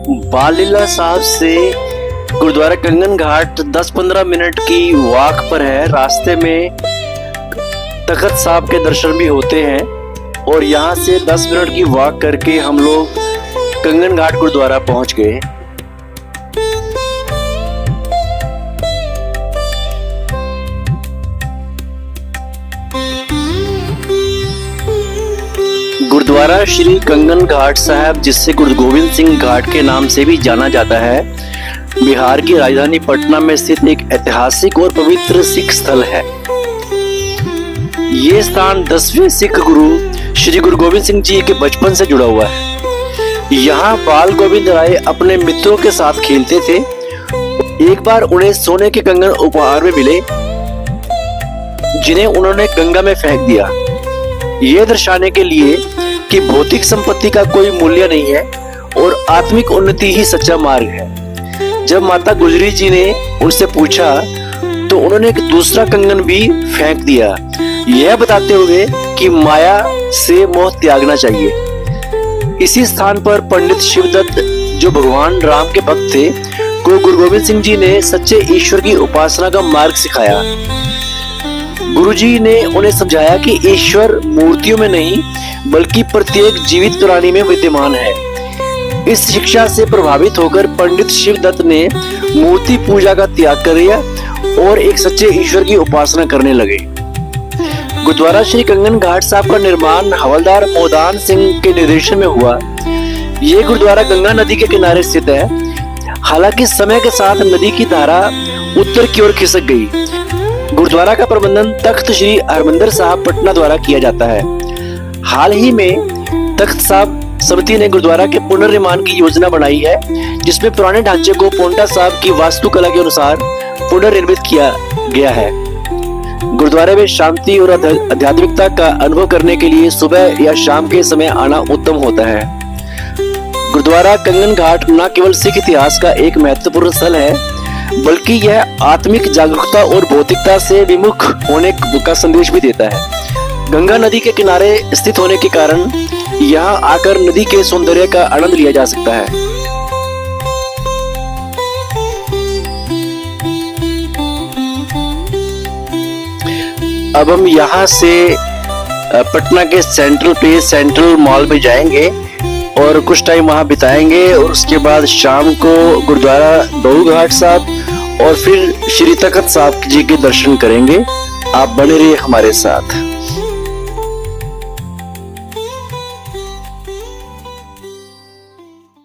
बाल लीला साहब से गुरुद्वारा कंगन घाट 10-15 मिनट की वॉक पर है। रास्ते में तख्त साहब के दर्शन भी होते हैं और यहाँ से 10 मिनट की वॉक करके हम लोग कंगन घाट गुरुद्वारा पहुँच गए। गुरुद्वारा श्री कंगन घाट साहब, जिससे गुरु गोविंद सिंह घाट के नाम से भी जाना जाता है, बिहार की राजधानी पटना में स्थित एक ऐतिहासिक और पवित्र सिख स्थल है। ये स्थान 10वें सिख गुरु श्री गुरु गोविंद सिंह जी के बचपन से जुड़ा हुआ है। यहाँ बाल गोविंद राय अपने मित्रों के साथ खेलते थे। एक बार उन्हें सोने के कंगन उपहार में मिले, जिन्हें उन्होंने गंगा में फेंक दिया, ये दर्शाने के लिए कि भौतिक संपत्ति का कोई मूल्य नहीं है और आत्मिक उन्नति ही सच्चा मार्ग है। जब माता गुजरी जी ने उनसे पूछा तो उन्होंने एक दूसरा कंगन भी फेंक दिया, यह बताते हुए कि माया से मोह त्यागना चाहिए। इसी स्थान पर पंडित शिवदत्त, जो भगवान राम के भक्त थे, को गुरु गोविंद सिंह जी ने सच्चे ईश्वर की उपासना का मार्ग सिखाया। गुरुजी ने उन्हें समझाया कि ईश्वर मूर्तियों में नहीं बल्कि प्रत्येक जीवित प्राणी में विद्यमान है। इस शिक्षा से प्रभावित होकर पंडित शिवदत्त ने मूर्ति पूजा का त्याग कर दिया और एक सच्चे ईश्वर की उपासना करने लगे। गुरुद्वारा श्री कंगन घाट साहब का निर्माण हवलदार मोदान सिंह के निर्देशन में हुआ। ये गुरुद्वारा गंगा नदी के किनारे स्थित है। हालांकि समय के साथ नदी की धारा उत्तर की ओर खिसक गई। गुरुद्वारा का प्रबंधन तख्त श्री हरमंदिर साहब पटना द्वारा किया जाता है। हाल ही में तख्त साहब समिति ने गुरुद्वारा के पुनर्निर्माण की योजना बनाई है, जिसमें पुराने ढांचे को पोंटा साहब की वास्तुकला के अनुसार पुनर्निर्मित किया गया है। गुरुद्वारे में शांति और आध्यात्मिकता का अनुभव करने के लिए सुबह या शाम के समय आना उत्तम होता है। गुरुद्वारा कंगन घाट न केवल सिख इतिहास का एक महत्वपूर्ण स्थल है, बल्कि यह आत्मिक जागरूकता और भौतिकता से विमुख होने का संदेश भी देता है। गंगा नदी के किनारे स्थित होने के कारण यहाँ आकर नदी के सौंदर्य का आनंद लिया जा सकता है। अब हम यहाँ से पटना के सेंट्रल मॉल में जाएंगे और कुछ टाइम वहाँ बिताएंगे और उसके बाद शाम को गुरुद्वारा बहू घाट साहब और फिर श्री तख्त साहब जी के दर्शन करेंगे। आप बने रहिए हमारे साथ।